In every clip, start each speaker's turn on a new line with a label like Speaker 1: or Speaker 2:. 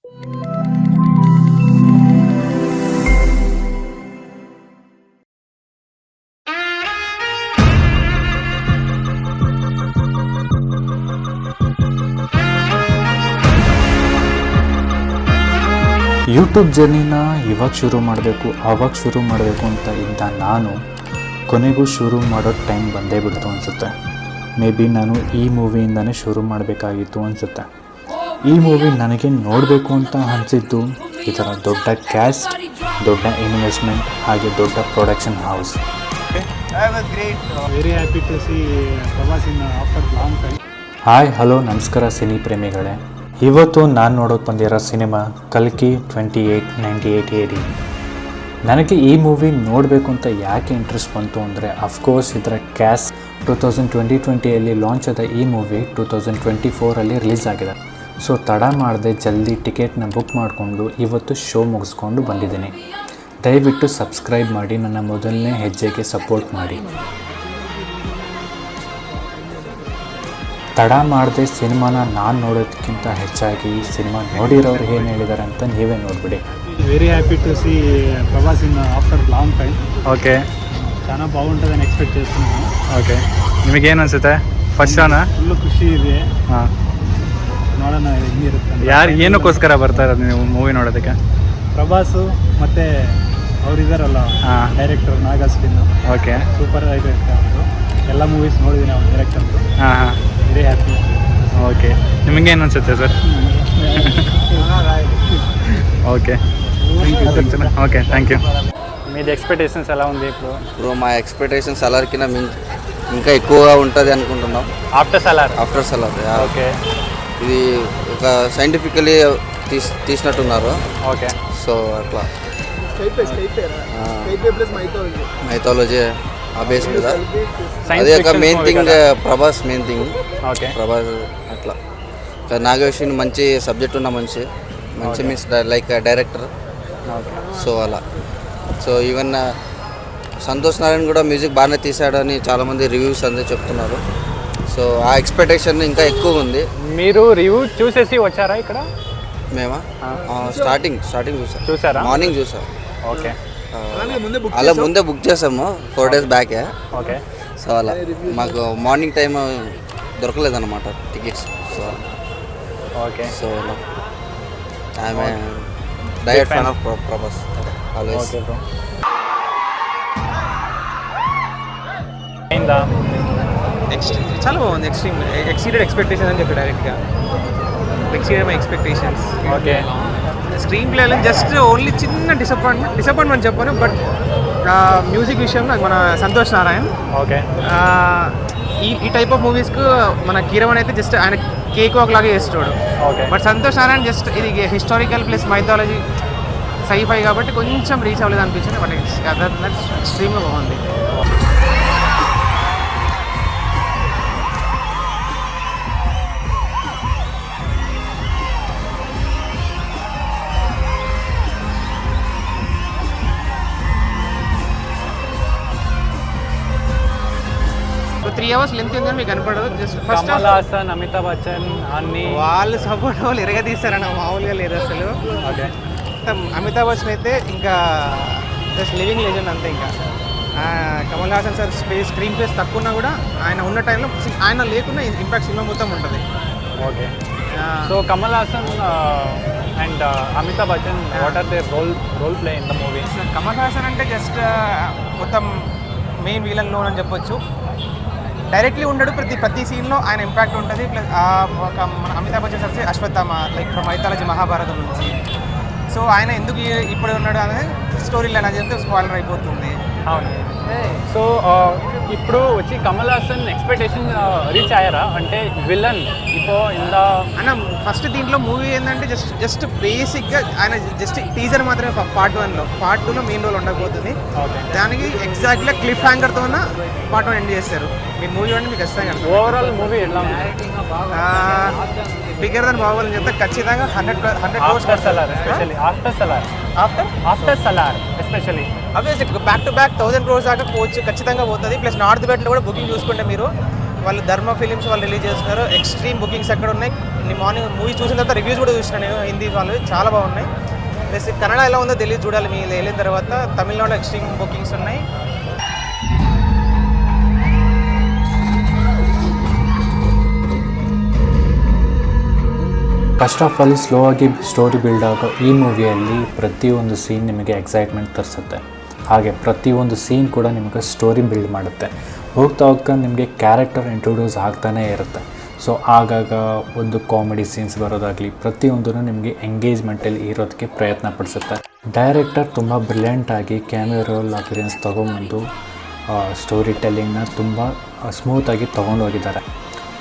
Speaker 1: YouTube ಜರ್ನಿನ ಇವಾಗ ಶುರು ಮಾಡಬೇಕು ಅಂತ ಇದ್ದ ನಾನು ಕೊನೆಗೂ ಶುರು ಮಾಡೋ ಟೈಮ್ ಬಂದೇ ಬಿಡ್ತು ಅನಿಸುತ್ತೆ. ಮೇ ಬಿ ನಾನು ಈ ಮೂವಿಯಿಂದನೇ ಶುರು ಮಾಡಬೇಕಾಗಿತ್ತು ಅನಿಸುತ್ತೆ. ಈ ಮೂವಿ ನನಗೆ ನೋಡಬೇಕು ಅಂತ ಅನಿಸಿದ್ದು ಈ ಥರ ದೊಡ್ಡ ಕ್ಯಾಸ್ಟ್, ದೊಡ್ಡ ಇನ್ವೆಸ್ಟ್ಮೆಂಟ್ ಹಾಗೆ ದೊಡ್ಡ ಪ್ರೊಡಕ್ಷನ್ ಹೌಸ್. ಹಾಯ್ ಹಲೋ ನಮಸ್ಕಾರ ಸಿನಿ ಪ್ರೇಮಿಗಳೇ. ಇವತ್ತು ನಾನು ನೋಡೋಕೆ ಬಂದಿರೋ ಸಿನಿಮಾ ಕಲ್ಕಿ 2898 AD. ನನಗೆ ಈ ಮೂವಿ ನೋಡಬೇಕು ಅಂತ ಯಾಕೆ ಇಂಟ್ರೆಸ್ಟ್ ಬಂತು ಅಂದರೆ ಅಫ್ಕೋರ್ಸ್ ಇದರ ಕ್ಯಾಸ್ಟ್ 2020 ಲಾಂಚ್ ಆದ ಈ ಮೂವಿ 2024 ರಿಲೀಸ್ ಆಗಿದೆ. ಸೊ ತಡ ಮಾಡದೆ ಜಲ್ದಿ ಟಿಕೆಟ್ನ ಬುಕ್ ಮಾಡಿಕೊಂಡು ಇವತ್ತು ಶೋ ಮುಗಿಸ್ಕೊಂಡು ಬಂದಿದ್ದೀನಿ. ದಯವಿಟ್ಟು ಸಬ್ಸ್ಕ್ರೈಬ್ ಮಾಡಿ, ನನ್ನ ಮೊದಲನೇ ಹೆಜ್ಜೆಗೆ ಸಪೋರ್ಟ್ ಮಾಡಿ. ತಡ ಮಾಡದೆ ಸಿನಿಮಾನ ನಾನು ನೋಡೋದಕ್ಕಿಂತ ಹೆಚ್ಚಾಗಿ ಸಿನಿಮಾ ನೋಡಿರೋರು ಏನು ಹೇಳಿದ್ದಾರೆ ಅಂತ ನೀವೇ ನೋಡಿಬಿಡಿ.
Speaker 2: Very happy to see Prabhas in after long time.
Speaker 1: Okay,
Speaker 2: చాలా బాగుంటుందని ఎక్స్పెక్ట్ చేస్తున్నాను.
Speaker 1: ఓకే, ನಿಮಗೇನು ಅನಿಸುತ್ತೆ? ಫಸ್ಟ್ ಶೋನಾ?
Speaker 2: ಫುಲ್ಲು ಖುಷಿ ಇದೆ.
Speaker 1: ಹಾಂ,
Speaker 2: ನೋಡೋಣ ಹೆಂಗಿರುತ್ತೆ.
Speaker 1: ಯಾರು ಏನಕ್ಕೋಸ್ಕರ ಬರ್ತಾರೆ ನೀವು ಮೂವಿ ನೋಡೋದಕ್ಕೆ?
Speaker 2: ప్రభాಸ್ ಮತ್ತು ಅವರಿದ್ದಾರಲ್ಲ ಡೈರೆಕ್ಟರ್ ನಾಗಾಸ್ವಿನ್.
Speaker 1: ಓಕೆ,
Speaker 2: ಸೂಪರ್ ಆಗಿದೆ ಅವರು. ಎಲ್ಲ ಮೂವೀಸ್ ನೋಡಿದ್ದೀನಿ ಅವ್ರ ಡೈರೆಕ್ಟರ್ದು.
Speaker 1: ಹಾಂ,
Speaker 2: ವೆರಿ ಹ್ಯಾಪಿ.
Speaker 1: ಓಕೆ, ನಿಮಗೇನು ಅನಿಸುತ್ತೆ sir? Okay okay, thank you. మీది ఎక్స్పెక్టేషన్స్ ఎలా ఉంది ఇప్పుడు?
Speaker 3: మా ఎక్స్పెక్టేషన్స్ సలార్ కింద ఇంకా ఎక్కువగా ఉంటుంది అనుకుంటున్నాం.
Speaker 1: ఆఫ్టర్ సలార్
Speaker 3: ఓకే, ఇది ఒక సైంటిఫికలీ తీసినట్టున్నారు.
Speaker 1: ఓకే,
Speaker 3: సో అట్లా మైథాలజీ ఆ బేస్ మీద. అదే ఒక main thing Prabhas, main thing Prabhas. అట్లా నాగేశ్వరి మంచి సబ్జెక్ట్ ఉన్న మంచి మీన్స్ లైక్ డైరెక్టర్. సో అలా. సో ఈవెన్ సంతోష్ నారాయణ కూడా మ్యూజిక్ బాగానే తీశాడని చాలామంది రివ్యూస్ అందరూ చెప్తున్నారు. సో ఆ ఎక్స్పెక్టేషన్ ఇంకా ఎక్కువ ఉంది.
Speaker 1: మీరు రివ్యూ చూసేసి వచ్చారా ఇక్కడ?
Speaker 3: మేమా స్టార్టింగ్ చూసారా? మార్నింగ్ చూసాం.
Speaker 1: ఓకే,
Speaker 3: అలా ముందే బుక్ చేసాము 4 days బ్యాకే.
Speaker 1: ఓకే,
Speaker 3: సో అలా మాకు మార్నింగ్ టైం దొరకలేదన్నమాట tickets. So
Speaker 1: okay,
Speaker 3: so I'm a direct fan of Prabhas always.
Speaker 1: Okay bro. అయిందా?
Speaker 4: చాలా బాగుంది. ఎక్సీడెడ్ ఎక్స్పెక్టేషన్ అని చెప్పి డైరెక్ట్గా ఎక్సీడెడ్ మై ఎక్స్పెక్టేషన్స్.
Speaker 1: ఓకే,
Speaker 4: స్క్రీన్ ప్లేలో జస్ట్ ఓన్లీ చిన్న డిసప్పాయింట్మెంట్ చెప్పాను. బట్ మ్యూజిక్ విషయంలో మన సంతోష్ నారాయణ్.
Speaker 1: ఓకే,
Speaker 4: ఈ టైప్ ఆఫ్ మూవీస్కు మన కీరవన్ అయితే జస్ట్ ఆయన కేక్ వాక్ లాగే చేస్తాడు.
Speaker 1: Okay,
Speaker 4: but Santhosh Narayana just ఇది హిస్టారికల్ ప్లస్ మైథాలజీ సైఫై కాబట్టి కొంచెం రీచ్ అవ్వలేదు అనిపించింది. బట్ ఎక్స్ట్రీమ్గా బాగుంది. సో 3 hours లెంత్ ఉందని మీకు కనపడదు. జస్ట్ ఫస్ట్
Speaker 1: కమల్ హాసన్, అమితాబ్ బచ్చన్ అన్ని
Speaker 4: వాళ్ళు సపోర్ట్ వాళ్ళు ఎరగదీస్తారన్న మామూలుగా లేదు అసలు.
Speaker 1: ఓకే,
Speaker 4: అమితాబ్ బచ్చన్ అయితే ఇంకా జస్ట్ లివింగ్ లెజెండ్ అంతే. ఇంకా Kamal Haasan sir screen place తక్కువ ఉన్నా కూడా ఆయన ఉన్న టైంలో ఆయన లేకున్నా ఇంపాక్ట్ సినిమా మొత్తం ఉంటుంది.
Speaker 1: Okay. So Kamal Haasan and Amitabh Bachchan, what are their role play in the movie?
Speaker 4: Kamal Haasan అంటే జస్ట్ మొత్తం మెయిన్ విలన్ లోన్ అని చెప్పొచ్చు. డైరెక్ట్లీ ఉండడు, ప్రతి సీన్లో ఆయన ఇంపాక్ట్ ఉంటుంది. ప్లస్ ఒక మన Amitabh Bachchan sir Ashwatthama like mythology Mahabharatam నుంచి. సో ఆయన ఎందుకు ఇప్పుడు ఉన్నాడు అనేది స్టోరీ లైన్ అది చెప్తే స్పాయిలర్ అయిపోతుంది.
Speaker 1: అవును. సో ఇప్పుడు వచ్చి కమల్ హాసన్ ఎక్స్పెక్టేషన్ రీచ్ అయ్యారా? అంటే విలన్ ఇప్పుడు ఇందా
Speaker 4: అన్న ఫస్ట్ దీంట్లో మూవీ ఏంటంటే జస్ట్ బేసిక్గా ఆయన జస్ట్ టీజర్ మాత్రమే పార్ట్ 1లో. పార్ట్ 2లో మెయిన్ రోల్ ఉండకపోతుంది. దానికి ఎగ్జాక్ట్గా క్లిఫ్ హ్యాంగర్తో పార్ట్ 1 ఎండ్ చేస్తారు. మీరు మూవీ చూడండి, మీకు ఖచ్చితంగా
Speaker 1: ఓవరాల్ మూవీ ఎలా
Speaker 4: బిగ్గర్ దాన్ బాహుబలి చెప్తే ఖచ్చితంగా 100 crores.
Speaker 1: ఆఫ్టర్ సలార్ ఎస్పెషల్లీ
Speaker 4: అవి బ్యాక్ టు బ్యాక్ 1000 crores దాకా పోవచ్చు, ఖచ్చితంగా పోతుంది. ప్లస్ నార్త్ బెట్లో కూడా బుకింగ్ చూసుకుంటే మీరు వాళ్ళు ధర్మ ఫిలిమ్స్ వాళ్ళు రిలీజ్ చేస్తున్నారు. ఎక్స్ట్రీమ్ బుకింగ్స్ అక్కడ ఉన్నాయి. నేను మార్నింగ్ మూవీ చూసిన తర్వాత రివ్యూస్ కూడా చూసిన నేను హిందీ వాళ్ళు చాలా బాగున్నాయి. ప్లస్ కన్నడ ఎలా ఉందో తెలియదు, చూడాలి మీరు వెళ్ళిన తర్వాత. తమిళనాడు ఎక్స్ట్రీమ్ బుకింగ్స్ ఉన్నాయి.
Speaker 1: ಫಸ್ಟ್ ಆಫ್ ಆಲ್ ಸ್ಲೋ ಆಗಿ ಸ್ಟೋರಿ ಬಿಲ್ಡ್ ಆಗೋ ಈ ಮೂವಿಯಲ್ಲಿ ಪ್ರತಿಯೊಂದು ಸೀನ್ ನಿಮಗೆ ಎಕ್ಸೈಟ್ಮೆಂಟ್ ತರಿಸುತ್ತೆ. ಹಾಗೆ ಪ್ರತಿಯೊಂದು ಸೀನ್ ಕೂಡ ನಿಮಗೆ ಸ್ಟೋರಿ ಬಿಲ್ಡ್ ಮಾಡುತ್ತೆ. ಹೋಗ್ತಾ ಹೋಗ್ತಾ ನಿಮಗೆ ಕ್ಯಾರೆಕ್ಟರ್ ಇಂಟ್ರೊಡ್ಯೂಸ್ ಆಗ್ತಾನೇ ಇರುತ್ತೆ. ಸೊ ಆಗಾಗ ಒಂದು ಕಾಮಿಡಿ ಸೀನ್ಸ್ ಬರೋದಾಗಲಿ ಪ್ರತಿಯೊಂದೂ ನಿಮಗೆ ಎಂಗೇಜ್ಮೆಂಟಲ್ಲಿ ಇರೋದಕ್ಕೆ ಪ್ರಯತ್ನ ಪಡಿಸುತ್ತೆ. ಡೈರೆಕ್ಟರ್ ತುಂಬ ಬ್ರಿಲಿಯಂಟಾಗಿ ಕ್ಯಾಮಿಯೋ ರೋಲ್ ಅಪಿಯರೆನ್ಸ್ ತೊಗೊಂಬಂದು ಸ್ಟೋರಿ ಟೆಲ್ಲಿಂಗ್ನ ತುಂಬ ಸ್ಮೂತಾಗಿ ತೊಗೊಂಡೋಗಿದ್ದಾರೆ.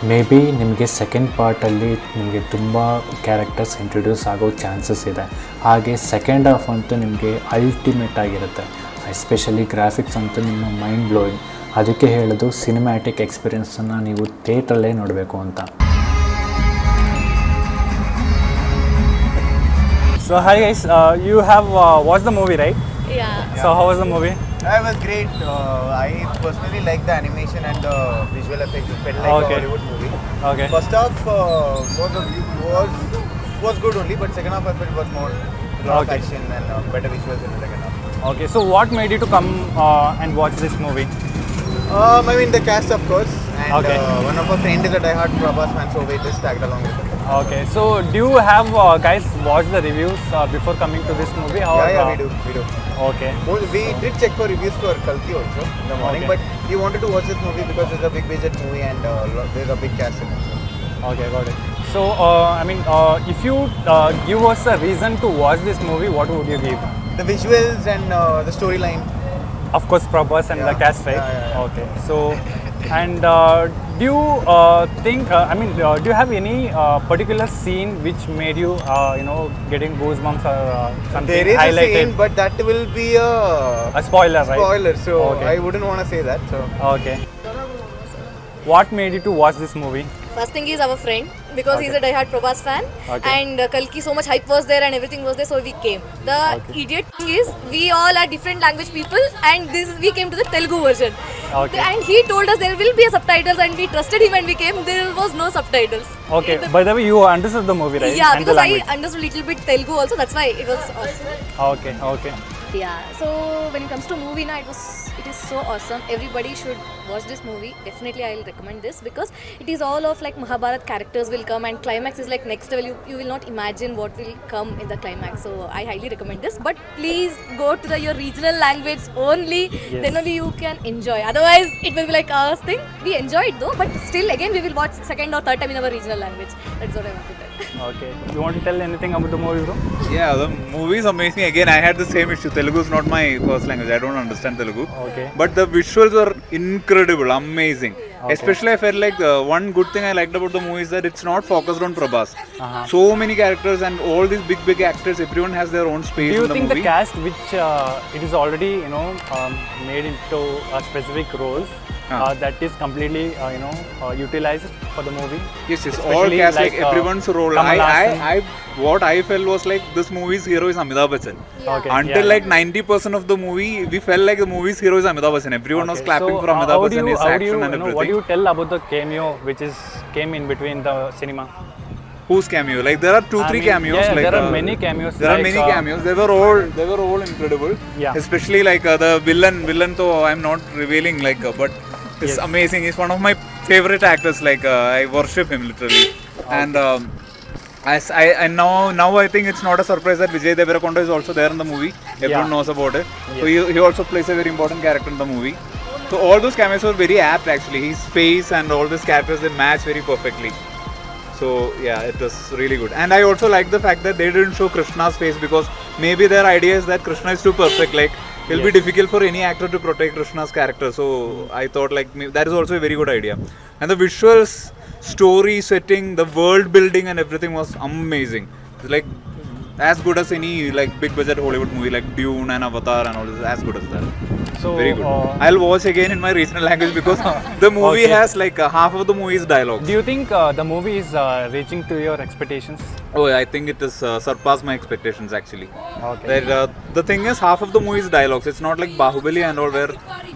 Speaker 1: ಮೇ ಬಿ ನಿಮಗೆ ಸೆಕೆಂಡ್ ಪಾರ್ಟಲ್ಲಿ ನಿಮಗೆ ತುಂಬ ಕ್ಯಾರೆಕ್ಟರ್ಸ್ ಇಂಟ್ರೊಡ್ಯೂಸ್ ಆಗೋ ಚಾನ್ಸಸ್ ಇದೆ. ಹಾಗೆ ಸೆಕೆಂಡ್ ಹಾಫ್ ಅಂತೂ ನಿಮಗೆ ಅಲ್ಟಿಮೇಟ್ ಆಗಿರುತ್ತೆ. ಎಸ್ಪೆಷಲಿ ಗ್ರಾಫಿಕ್ಸ್ ಅಂತೂ ನಿಮ್ಮ ಮೈಂಡ್ ಬ್ಲೋಯಿಂಗ್. ಅದಕ್ಕೆ ಹೇಳೋದು ಸಿನಿಮ್ಯಾಟಿಕ್ ಎಕ್ಸ್ಪೀರಿಯನ್ಸನ್ನು ನೀವು ಥಿಯೇಟ್ರಲ್ಲೇ ನೋಡಬೇಕು ಅಂತ.
Speaker 2: So hi guys, you have watched the movie, right?
Speaker 5: Yeah.
Speaker 2: So how was the movie?
Speaker 6: It was great. I personally like the animation and the visual effects. It felt like
Speaker 2: Okay.
Speaker 6: a Hollywood movie.
Speaker 2: Okay.
Speaker 6: First half was good only, but second half I felt was more lot of
Speaker 2: Okay.
Speaker 6: action and better visuals in the second half.
Speaker 2: Okay, so what made you to come and watch this movie?
Speaker 6: I mean the cast of course, and
Speaker 2: Okay.
Speaker 6: one of our friends is a diehard Prabhas fan, so we just tagged along with him.
Speaker 2: Okay, so do you have guys watched the reviews before coming to this movie? How,
Speaker 6: Yeah, we do.
Speaker 2: Okay.
Speaker 6: We did check for reviews for Kalki also in the morning,
Speaker 2: Okay.
Speaker 6: but we wanted to watch this movie because it's a big budget movie and there's a big cast in it.
Speaker 2: Okay, got it. So, if you give us a reason to watch this movie, what would you give?
Speaker 6: The visuals and the storyline.
Speaker 2: Of course, Prabhas and the
Speaker 6: Yeah.
Speaker 2: cast, right?
Speaker 6: Yeah.
Speaker 2: Okay. So, and do you think? Do you have any particular scene which made you, getting goosebumps or something
Speaker 6: There is
Speaker 2: highlighted?
Speaker 6: a scene, but that will be
Speaker 2: A spoiler, right?
Speaker 6: spoiler, so
Speaker 2: Okay.
Speaker 6: I wouldn't want to say that. So
Speaker 2: Okay. What made you to watch this movie?
Speaker 5: First thing is our friend, because he's a diehard Prabhas fan,
Speaker 2: Okay.
Speaker 5: and Kalki, so much hype was there and everything was there, so we came. The idiot thing is, we all are different language people, and we came to the Telugu version.
Speaker 2: Okay.
Speaker 5: And he told us there will be a subtitles, and we trusted him and we came. There was no subtitles.
Speaker 2: Okay. By the way, you understood the movie, right?
Speaker 5: Yeah,
Speaker 2: And the
Speaker 5: because I
Speaker 2: language.
Speaker 5: understood little bit Telugu also. That's why it was awesome.
Speaker 2: Okay. Okay.
Speaker 5: Yeah. So when it comes to movie, it is so awesome. Everybody should watch this movie. Definitely, I'll recommend this because it is all of like Mahabharat characters will come and climax is like next level. You will not imagine what will come in the climax. So I highly recommend this. But please go to your regional language only.
Speaker 2: Yes.
Speaker 5: Then only you can enjoy. Otherwise, it will be like our thing. We enjoy it though, but still again we will watch second or third time in our regional language. That's what I want to tell.
Speaker 2: Okay. You want to tell anything about the movie, bro?
Speaker 7: Yeah, the movie is amazing. Again, I had the same issue. Telugu is not my first language. I don't understand Telugu.
Speaker 2: Okay.
Speaker 7: But the visuals were incredible, amazing. Especially, I felt like the one good thing I liked about the movie is that it's not focused on Prabhas. So many characters and all these big actors. Everyone has their own space
Speaker 2: Do you
Speaker 7: in the
Speaker 2: think
Speaker 7: movie.
Speaker 2: the cast, which it is already made into specific roles, that is completely utilized for the movie?
Speaker 7: Yes, all
Speaker 2: Especially
Speaker 7: cast
Speaker 2: like,
Speaker 7: like everyone's role.
Speaker 2: Kamal Haasan.
Speaker 7: What I felt was like this movie's hero is Amitabh Bachchan.
Speaker 2: Okay.
Speaker 7: Until
Speaker 2: yeah,
Speaker 7: like 90% of the movie, we felt like the movie's hero is Amitabh Bachchan. Everyone was
Speaker 2: Okay.
Speaker 7: clapping
Speaker 2: So,
Speaker 7: for Amitabh
Speaker 2: how do
Speaker 7: Bachchan,
Speaker 2: you,
Speaker 7: his
Speaker 2: how do
Speaker 7: action
Speaker 2: you,
Speaker 7: and everything.
Speaker 2: what do you tell about the cameo which came in between the cinema?
Speaker 7: Whose cameo? Like there are two,
Speaker 2: I
Speaker 7: three
Speaker 2: mean,
Speaker 7: cameos.
Speaker 2: yeah,
Speaker 7: like,
Speaker 2: there are many cameos,
Speaker 7: There are
Speaker 2: like,
Speaker 7: many cameos. They were all incredible.
Speaker 2: Yeah.
Speaker 7: Especially like the villain. Though I'm not revealing like, but it's
Speaker 2: Yes.
Speaker 7: amazing. He's one of my favorite actors. Like I worship him literally. And as I now I think it's not a surprise that Vijay Deverakonda is also there in the movie. Everyone knows about it. So he also plays a very important character in the movie. So all those cameos were very apt actually. His face and all these characters they match very perfectly. So yeah, it was really good. And I also like the fact that they didn't show Krishna's face because maybe their idea is that Krishna is too perfect. Like it'll be difficult for any actor to protect Krishna's character. So I thought like that is also a very good idea. And the visuals, story setting, the world building and everything was amazing. It's like as good as any like big budget Hollywood movie like Dune and Avatar and all this, as good as that.
Speaker 2: So
Speaker 7: Very good. I'll watch again in my regional language because the movie
Speaker 2: Okay.
Speaker 7: has like half of the movie is dialogues.
Speaker 2: Do you think the movie is reaching to your expectations?
Speaker 7: Oh, I think it has surpassed my expectations actually.
Speaker 2: Okay.
Speaker 7: That, the thing is, half of the movie is dialogues. It's not like Bahubali and all, where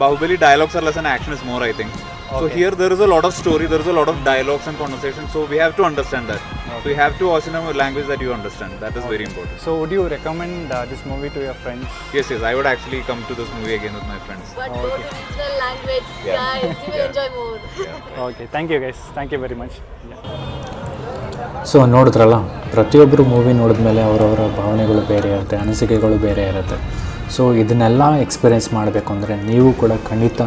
Speaker 7: Bahubali dialogues are less and action is more, I think. So here there is a lot of story, there is a lot of dialogues and conversation, so we have to understand that. So you have to watch in a language that you understand. That is very important.
Speaker 2: So would you recommend this movie to your friends?
Speaker 7: Yes, I would actually come to this movie again with my friends.
Speaker 5: But go to regional language, guys. You will enjoy more.
Speaker 2: Okay, thank you guys. Thank you very much.
Speaker 1: So ನೋಡಿದ್ರಲ್ಲ, ಪ್ರತಿಯೊಬ್ಬರು movie ನೋಡಿದ್ಮೇಲೆ ಅವರವರ ಭಾವನೆಗಳು ಬೇರೆ ಇರುತ್ತೆ, ಅನಿಸಿಕೆಗಳು ಬೇರೆ ಇರುತ್ತೆ. So ಇದನ್ನೆಲ್ಲ ಎಕ್ಸ್ಪೀರಿಯೆನ್ಸ್ ಮಾಡಬೇಕು ಅಂದರೆ ನೀವು ಕೂಡ ಖಂಡಿತ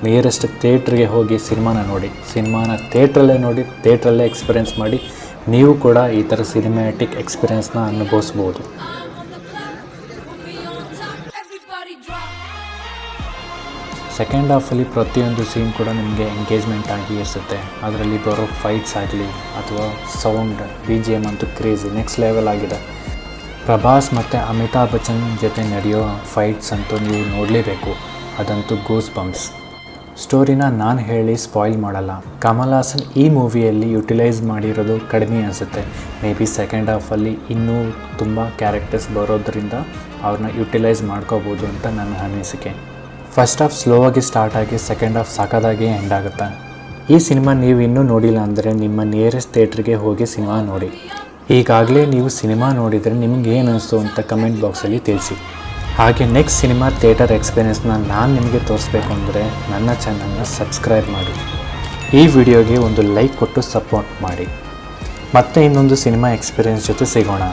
Speaker 1: ನಿಯರೆಸ್ಟ್ ಥಿಯೇಟ್ರಿಗೆ ಹೋಗಿ ಸಿನಿಮಾನ ನೋಡಿ, ಸಿನಿಮಾನ ಥಿಯೇಟ್ರಲ್ಲೇ ನೋಡಿ, ಥಿಯೇಟ್ರಲ್ಲೇ ಎಕ್ಸ್ಪೀರಿಯೆನ್ಸ್ ಮಾಡಿ ನೀವು ಕೂಡ ಈ ಥರ ಸಿನಿಮ್ಯಾಟಿಕ್ ಎಕ್ಸ್ಪೀರಿಯೆನ್ಸ್ನ ಅನುಭವಿಸ್ಬೋದು. ಸೆಕೆಂಡ್ ಹಾಫಲ್ಲಿ ಪ್ರತಿಯೊಂದು ಸೀನ್ ಕೂಡ ನಿಮಗೆ ಎಂಗೇಜ್ಮೆಂಟ್ ಆಗಿ ಇರಿಸುತ್ತೆ. ಅದರಲ್ಲಿ ಬರೋ ಫೈಟ್ಸ್ ಆಗಲಿ ಅಥವಾ ಸೌಂಡ್, BGM ಅಂತೂ ಕ್ರೇಜಿ, ನೆಕ್ಸ್ಟ್ ಲೆವೆಲ್ ಆಗಿದೆ. ಪ್ರಭಾಸ್ ಮತ್ತು ಅಮಿತಾಬ್ ಬಚ್ಚನ್ ಜೊತೆ ನಡೆಯೋ ಫೈಟ್ಸ್ ಅಂತೂ ನೀವು ನೋಡಲೇಬೇಕು, ಅದಂತೂ ಗೂಸ್ ಬಂಪ್ಸ್. ಸ್ಟೋರಿನ ನಾನು ಹೇಳಿ ಸ್ಪಾಯ್ಲ್ ಮಾಡಲ್ಲ. ಕಮಲ್ ಹಾಸನ್ ಈ ಮೂವಿಯಲ್ಲಿ ಯುಟಿಲೈಸ್ ಮಾಡಿರೋದು ಕಡಿಮೆ ಅನಿಸುತ್ತೆ. ಮೇ ಬಿ ಸೆಕೆಂಡ್ ಹಾಫಲ್ಲಿ ಇನ್ನೂ ತುಂಬ ಕ್ಯಾರೆಕ್ಟರ್ಸ್ ಬರೋದ್ರಿಂದ ಅವ್ರನ್ನ ಯುಟಿಲೈಸ್ ಮಾಡ್ಕೋಬೋದು ಅಂತ ನನ್ನ ಅನಿಸಿಕೆ. ಫಸ್ಟ್ ಹಾಫ್ ಸ್ಲೋ ಆಗಿ ಸ್ಟಾರ್ಟ್ ಆಗಿ ಸೆಕೆಂಡ್ ಹಾಫ್ ಸಾಕಾದಾಗಿ ಎಂಡ್ ಆಗುತ್ತೆ. ಈ ಸಿನಿಮಾ ನೀವು ಇನ್ನೂ ನೋಡಿಲ್ಲ ಅಂದರೆ ನಿಮ್ಮ ನಿಯರೆಸ್ಟ್ ಥಿಯೇಟ್ರಿಗೆ ಹೋಗಿ ಸಿನಿಮಾ ನೋಡಿ. ಈಗಾಗಲೇ ನೀವು ಸಿನಿಮಾ ನೋಡಿದರೆ ನಿಮ್ಗೆ ಏನು ಅನಿಸ್ತು ಅಂತ ಕಮೆಂಟ್ ಬಾಕ್ಸಲ್ಲಿ ತಿಳಿಸಿ. ಹಾಗೆ ನೆಕ್ಸ್ಟ್ ಸಿನಿಮಾ ಥಿಯೇಟರ್ ಎಕ್ಸ್ಪೀರಿಯೆನ್ಸ್ನ ನಾನು ನಿಮಗೆ ತೋರಿಸ್ಬೇಕು ಅಂದರೆ ನನ್ನ ಚಾನಲ್ನ ಸಬ್ಸ್ಕ್ರೈಬ್ ಮಾಡಿ, ಈ ವಿಡಿಯೋಗೆ ಒಂದು ಲೈಕ್ ಕೊಟ್ಟು ಸಪೋರ್ಟ್ ಮಾಡಿ. ಮತ್ತೆ ಇನ್ನೊಂದು ಸಿನಿಮಾ ಎಕ್ಸ್ಪೀರಿಯೆನ್ಸ್ ಜೊತೆ ಸಿಗೋಣ.